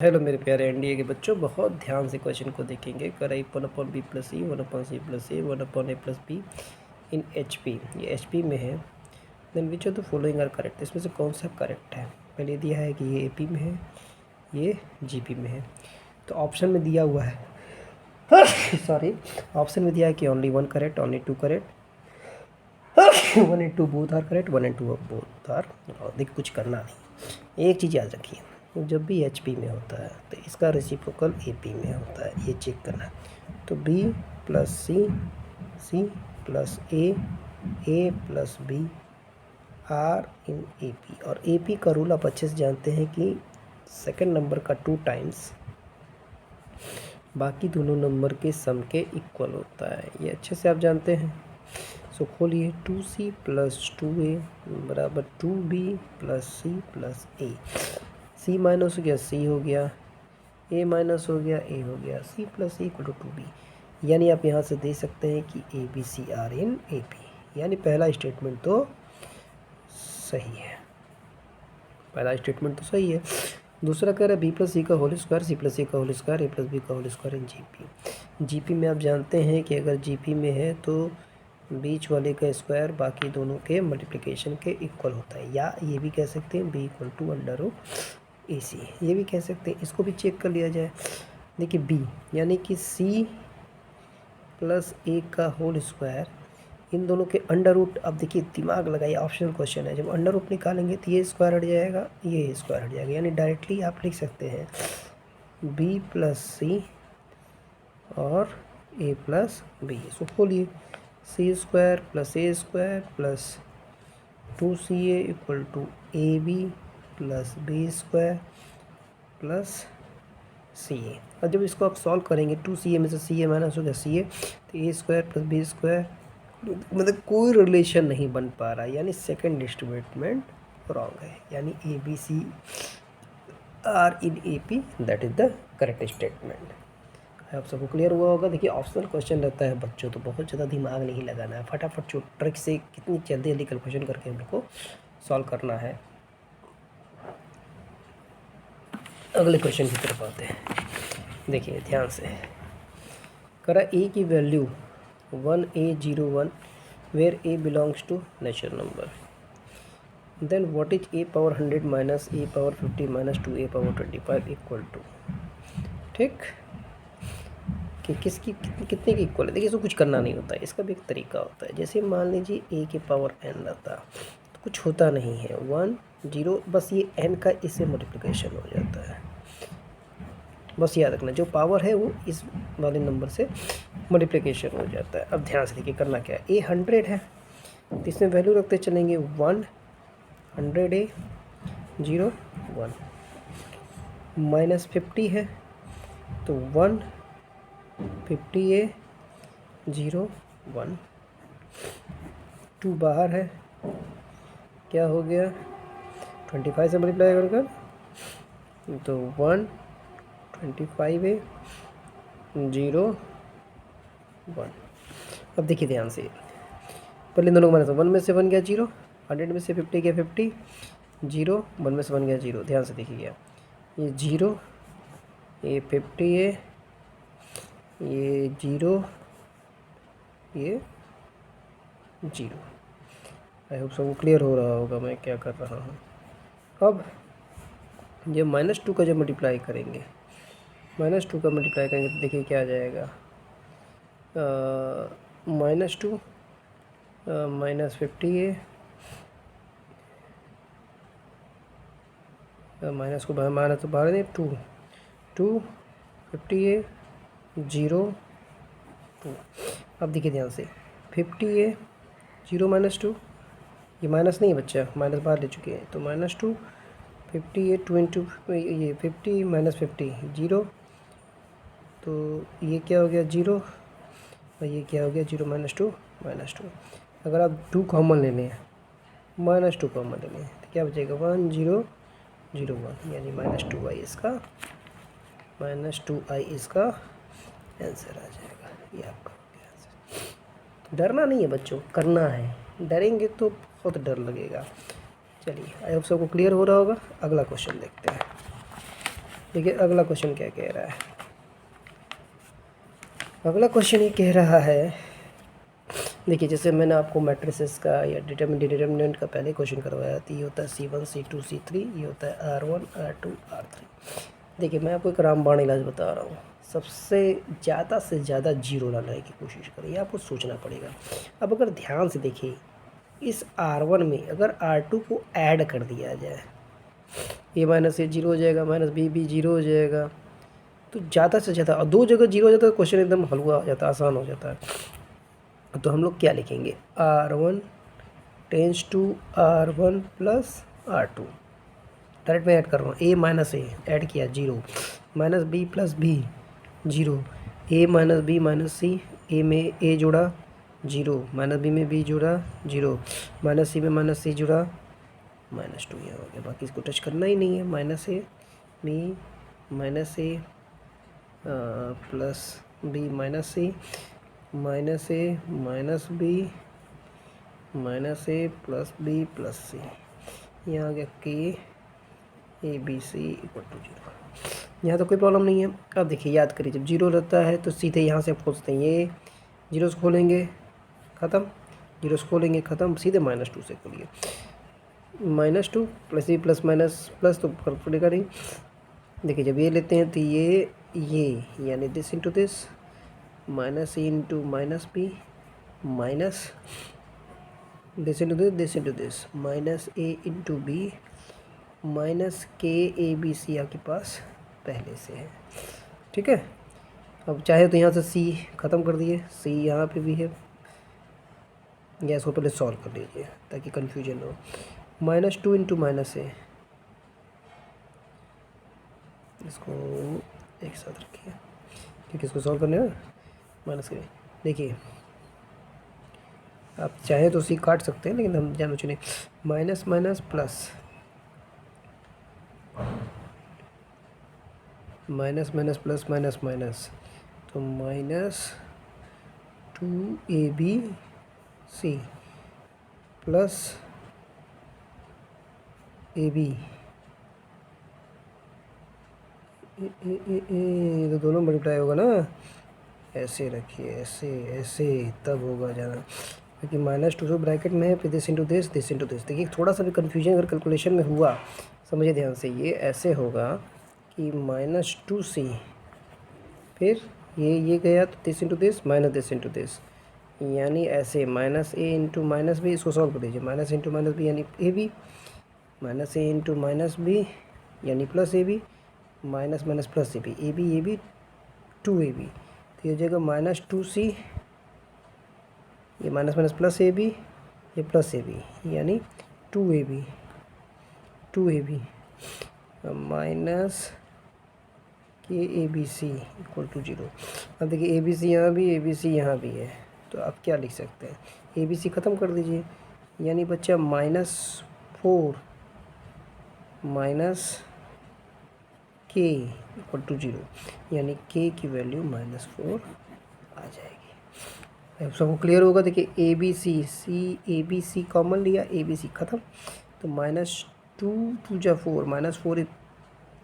Hello मेरे प्यारे NDA के बच्चों, बहुत ध्यान से क्वेश्चन को देखेंगे। कराई 1/b + c 1/c + a 1/a + b in HP। ये HP में है। Then which of the following are correct. इसमें से कौन सा करेक्ट है? पहले दिया है कि ये AP में है, ये GP में है। तो ऑप्शन में दिया हुआ है सॉरी, ऑप्शन में दिया है कि only 1 correct, only 2 correct, 1 and 2 both are correct, 1 and 2 both are. देखिए कुछ करना नहीं, एक चीज़ याद रखिए, जब भी HP में होता है तो इसका रेसिप्रोकल AP में होता है, ये चेक करना है। तो B + C, C + A + B are in AP। और AP का रूल आप अच्छे से जानते हैं कि सेकंड नंबर का 2 टाइम्स बाकी दोनों नंबर के सम के इक्वल होता है, ये अच्छे से आप जानते हैं। सो खोलिए 2C + 2A = 2B + C + A। C minus हो गया, C हो गया, A माइनस हो गया, A हो गया, C + C = 2B। यानी आप यहाँ से दे सकते हैं कि ABC आर इन AP। यानी पहला स्टेटमेंट तो सही है, पहला स्टेटमेंट तो सही है। दूसरा कह रहा है B + C का होल स्क्वायर, C + C का होल स्क्वायर, A + B का होल स्क्वायर इन GP। GP में आप जानते हैं कि अगर GP में है तो बीच वाले का स्क्वायर बाकी दोनों के मल्टीप्लिकेशन के इक्वल होता है, या ये भी कह सकते हैं B = √AC, ये भी कह सकते हैं। इसको भी चेक कर लिया जाए। देखिए B यानी कि C + A का होल स्क्वायर, इन दोनों के अंडर रूट। अब देखिए दिमाग लगाइए, ऑप्शनल क्वेश्चन है, जब अंडर रूट निकालेंगे तो ये स्क्वायर हट जाएगा, ये स्क्वायर हट जाएगा। यानी डायरेक्टली आप लिख सकते हैं B + C और A + B। इसको खोलिए, C² + A² + 2CA = AB + B² + CA। और जब इसको आप सॉल्व करेंगे 2CA में से CA माइनस हो गया CA, तो A² + B², मतलब कोई रिलेशन नहीं बन पा रहा है, यानी सेकंड स्टेटमेंट रॉन्ग है। यानी ABC are in AP, that is the correct statement. आप सबको क्लियर हुआ होगा। देखिए ऑप्शनल क्वेश्चन रहता है बच्चों, तो बहुत ज़्यादा दिमाग नहीं लगाना है, फटाफट जो ट्रिक से कितनी जल्दी जल्दी कैलकुलेशन करके हम लोग को सॉल्व करना है। अगले क्वेश्चन की तरफ आते हैं। देखिए ध्यान से, करा A की value 1A01 where A belongs to natural number, then what is A⁻100 - A⁻50 - 2A⁻25 = ठीक कि किसकी कितने की इक्वल है। देखिए इसको कुछ करना नहीं होता है, इसका भी एक तरीका होता है। जैसे मान लीजिए A⁻n रहता तो कुछ होता नहीं है, 1 0, बस ये n का इससे मल्टीप्लिकेशन हो जाता है। बस याद रखना, जो पावर है वो इस वाले नंबर से मल्टीप्लिकेशन हो जाता है। अब ध्यान से देखिए करना क्या है। A 100 है तो इसमें वैल्यू रखते चलेंगे 1 100A 0 1, -50 है तो 1 50A 0 1, 2 बाहर है, क्या हो गया 25 से मल्टीप्लाई कर तो 1 25A 0 1। अब देखिए ध्यान से, पहले दोनों को माना, 1 में से 1 गया 0, 100 में से 50 गया 50, 0 1 में से 1 गया 0। ध्यान से देखिए, ये 0, ये 50A, ये 0, ये 0। आई होप सबको क्लियर हो रहा होगा मैं क्या कर रहा हूँ। अब ये -2 का जब मल्टीप्लाई करेंगे, -2 का मल्टीप्लाई करेंगे तो देखिए क्या आ जाएगा, -2 -50A, माइनस को माना तो बाहर नहीं, 2 2 50A 0 2। अब देखिए ध्यान से, 50A 0 - 2, ये माइनस नहीं है बच्चा, माइनस बाहर ले चुके हैं, तो -2 50A 2 × ये 50 - 50 0, तो ये क्या हो गया 0, और ये क्या हो गया 0 - 2 -2। अगर आप 2 कॉमन लेने हैं, -2 कॉमन लेने हैं तो क्या बचेगा 1 0 0 1, यानी -2i इसका आंसर आ जाएगा। ये आपका आंसर। डरना नहीं है बच्चों, करना है, डरेंगे तो बहुत डर लगेगा। चलिए आई होप सबको क्लियर हो रहा होगा। अगला क्वेश्चन देखते हैं। देखिए अगला क्वेश्चन क्या कह रहा है। अगला क्वेश्चन ये कह रहा है, देखिए जैसे मैंने आपको मैट्रिसेस का या डिटर्मिनेंट का पहले क्वेश्चन करवाया था, ये होता है C1 C2 C3, ये होता है R1 R2 R3। देखिए मैं आपको एक रामबाण इलाज बता रहा हूँ, सबसे ज़्यादा से ज़्यादा जीरो लाने की कोशिश करिए, आपको सोचना पड़ेगा। अब अगर ध्यान से देखिए, इस R1 में अगर R2 को ऐड कर दिया जाए, ए माइनस ए जीरो हो जाएगा, माइनस बी जीरो हो जाएगा, तो ज़्यादा से ज़्यादा, और दो जगह जीरो हो जाता है तो क्वेश्चन एकदम हलवा हो जाता है, आसान हो जाता है। तो हम लोग क्या लिखेंगे, R1 tends to R1 plus R2, direct मैं ऐड कर रहा हूँ, ए माइनस ए ऐड किया zero, minus B plus B zero, A minus B minus C, A में ए जोड़ा जीरो, माइनस बी में बी जोड़ा जीरो, माइनस सी में माइनस सी जुड़ा -2, ये हो गया। बाकी इसको टच करना ही नहीं है, minus A B minus A plus B minus C, minus A minus B minus A plus B plus C, यहाँ आ गया के A B C equal to zero. यहाँ तो कोई प्रॉब्लम नहीं है। अब देखिए याद करिए, जब जीरो रहता है तो सीधे यहाँ से खोजते हैं, ये जीरो से खोलेंगे ख़त्म, जीरो से खोलेंगे ख़त्म, सीधे -2 से खोलिए, -2 plus E plus minus plus तो फर्क पड़ेगा नहीं। देखिए जब ये लेते हैं तो ये यानी this into this, minus A into minus B minus this into this, minus A into B minus के ए बी सी आपके पास पहले से है, ठीक है। अब चाहे तो यहाँ से सी ख़त्म कर दिए, सी यहाँ पे भी है, या इसको पहले सॉल्व कर लीजिए ताकि कन्फ्यूजन हो। -2 इंटू माइनस ए, इसको एक साथ रखिए क्योंकि इसको सॉल्व करने में माइनस करिए। देखिए आप चाहे तो सी काट सकते हैं, लेकिन हम जान चुने minus minus plus, minus minus plus minus minus, तो -2AB प्लस AB, तो दोनों मल्टीप्लाई होगा ना, ऐसे रखिए, ऐसे ऐसे तब होगा जाना, क्योंकि -2 जो ब्रैकेट में है, फिर this into this, this into this. देखिए थोड़ा सा भी कन्फ्यूजन अगर कैलकुलेशन में हुआ, समझिए ध्यान से, ये ऐसे होगा कि -2C, फिर ये गया तो this into this minus this into this, यानी ऐसे minus A into minus B, इसको सॉल्व कर दीजिए, माइनस इंटू माइनस बी यानी A B, minus A into minus B यानी plus A B, minus minus plus A B 2AB, तो ये हो जाएगा -2C, ये minus minus plus A B, ये प्लस ए बी यानी 2AB माइनस के A B C equal to zero. अब देखिए ए बी सी यहाँ भी, ए बी सी यहाँ भी है, तो आप क्या लिख सकते हैं, ए बी सी ख़त्म कर दीजिए, यानी बच्चा -4 माइनस के इक्वल टू जीरो, यानी के की वैल्यू -4 आ जाएगी। अब सबको क्लियर होगा। देखिए ए बी सी कॉमन लिया, ए बी सी ख़त्म, तो -2 2 जा 4, -4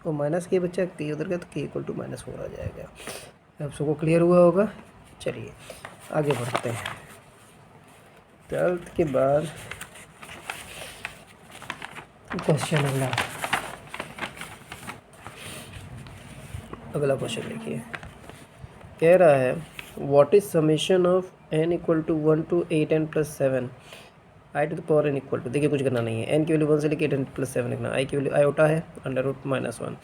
और माइनस के बच्चा के उधर का, तो के इक्वल टू -4 आ जाएगा। अब सबको क्लियर हुआ होगा। चलिए आगे बढ़ते हैं। 12th के बाद क्वेश्चन अगला क्वेश्चन देखिए, कह रहा है what is summation of n equal to 1 to 8n + 7 i to the power n equal to, देखिए कुछ करना नहीं है, n की वैल्यू 1 से लेके 8n + 7 लिखना, i की वैल्यू आयोटा है √-1,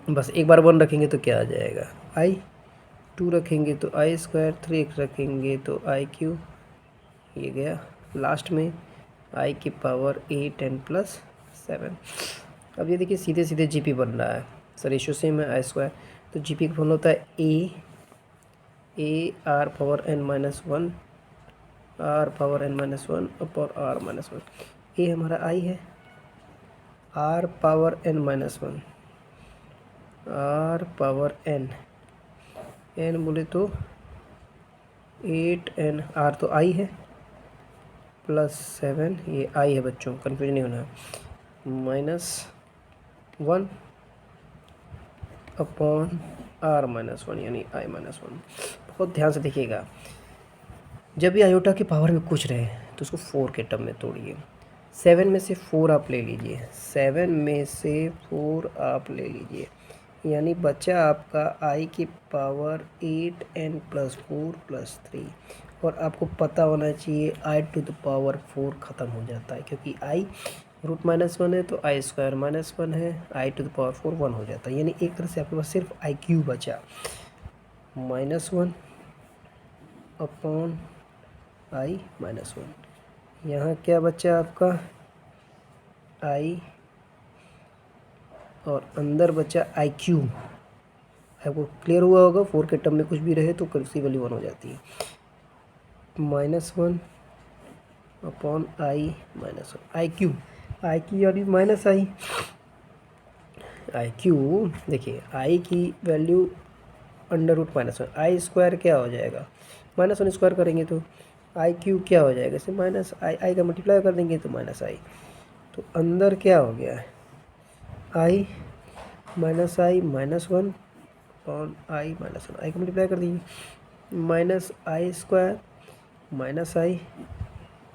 बस एक बार 1 रखेंगे तो क्या आ जाएगा, i, 2 रखेंगे तो i², 3 रखेंगे तो i³, ये गया लास्ट में i की पावर 8n + 7। अब ये देखिए सीधे सीधे जीपी बन रहा है, सर रेशियो सेम है i², तो जीपी का फॉर्मूला होता है a r power n-1 r power n-1 upon r-1। a हमारा i है, r power n-1, r power n बोले तो 8n, r तो i है +7, ये i है बच्चों, कन्फ्यूजन नहीं होना है, -1 अपॉन आर माइनस वन यानी आई माइनस वन। बहुत ध्यान से देखिएगा, जब भी आयोटा के पावर में कुछ रहे तो उसको 4 के टर्म में तोड़िए। 7 में से 4 आप ले लीजिए, 7 में से 4 आप ले लीजिए, यानी बचा आपका आई की पावर 8n + 4 + 3। और आपको पता होना चाहिए आई टू द पावर 4 ख़त्म हो जाता है, क्योंकि आई √-1 है तो आई स्क्वायर -1 है, आई टू द पावर 4 1 हो जाता है। यानी एक तरह से आपके पास सिर्फ आई क्यू बचा, -1 अपॉन आई -1। यहाँ क्या बचा आपका आई, और अंदर बचा आई क्यू। आपको क्लियर हुआ होगा, 4 के टर्म में कुछ भी रहे तो उसी वैल्यू 1 हो जाती है। -1 अपॉन आई -1 आई क्यू यानी माइनस आई क्यू। देखिए आई की वैल्यू √-1, आई स्क्वायर क्या हो जाएगा, -1 स्क्वायर करेंगे तो आई क्यू क्या हो जाएगा, इसे माइनस आई का मल्टीप्लाई कर देंगे तो माइनस आई। तो अंदर क्या हो गया है, आई -1 अपॉन आई -1, आई का मल्टीप्लाई कर दीजिए, minus I square minus I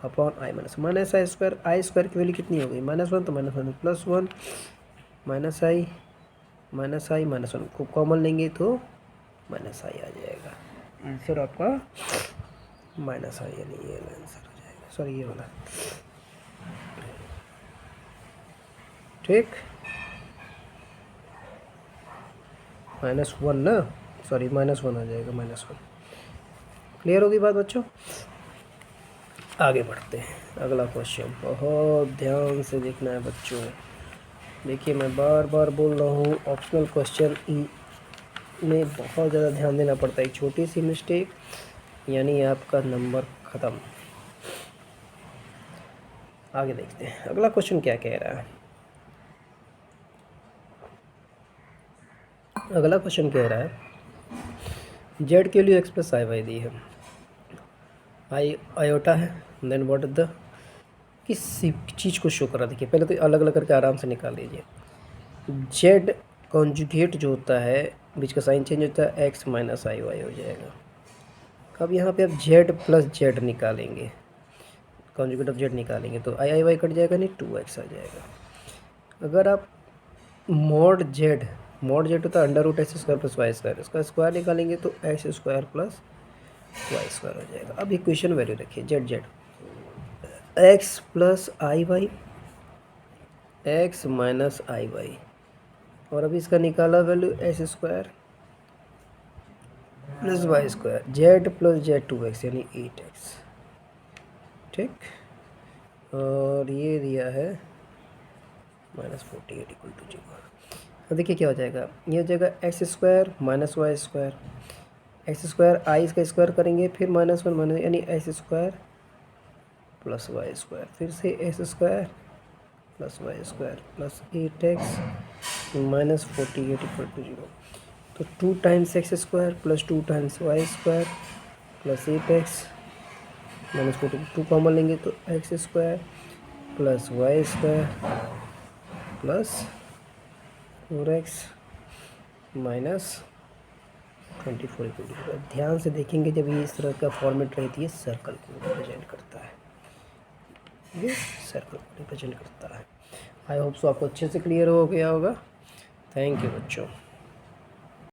upon I minus I square. I square की वैल्यू कितनी हो गई, -1 तो -1 +1 माइनस आई -1 को कॉमन लेंगे तो माइनस आई आ जाएगा। आंसर आपका माइनस आई, यानी ये आंसर हो जाएगा, सॉरी ये वाला। ठीक, -1 ना, सॉरी -1 आ जाएगा, -1। क्लियर होगी बात बच्चों? आगे बढ़ते हैं, अगला क्वेश्चन बहुत ध्यान से देखना है बच्चों। देखिए मैं बार बार बोल रहा हूँ, ऑप्शनल क्वेश्चन में बहुत ज़्यादा ध्यान देना पड़ता है। एक छोटी सी मिस्टेक यानी आपका नंबर ख़त्म। आगे देखते हैं अगला क्वेश्चन क्या कह रहा है। अगला क्वेश्चन कह रहा है जेड के लिए एक्स प्लस आई वाई दी है, आई आयोटा है, देन व्हाट इज द, किस चीज़ को शो कर रहा है। देखिए पहले तो अलग अलग करके आराम से निकाल लीजिए। जेड कॉन्जुगेट जो होता है, बीच का साइन चेंज होता है, एक्स माइनस आई वाई हो जाएगा। अब यहाँ पे आप जेड प्लस जेड निकालेंगे, कॉन्जुगेट ऑफ जेड निकालेंगे तो आई वाई कट जाएगा, नहीं 2x आ जाएगा। अगर आप मॉड जेड होता है √x² + y², इसका स्क्वायर निकालेंगे तो x² + y² हो जाएगा। अब इक्वेशन वैल्यू रखिए, जेड x प्लस आई वाई, एक्स माइनस आई वाई, और अभी इसका निकाला value x² + y², Z plus Z 2x यानी 8x। ठीक, और ये दिया है -48 = 0। अब देखिए क्या हो जाएगा, ये हो जाएगा x² - y², x² आई इसका स्क्वायर करेंगे, फिर -1 यानी x² + y², फिर से x² + y² + 8x -48 = 0। तो 2 times x² + 2 times y² + 8x -42, 2 common लेंगे तो x² + y² + 4x -24 = 0। ध्यान से देखेंगे, जब ये इस तरह का फॉर्मेट रहती है सर्कल को रिप्रेजेंट करता है, ये सर्कल को रिप्रेजेंट करता है। आई होप सो आपको अच्छे से क्लियर हो गया होगा। थैंक यू बच्चों।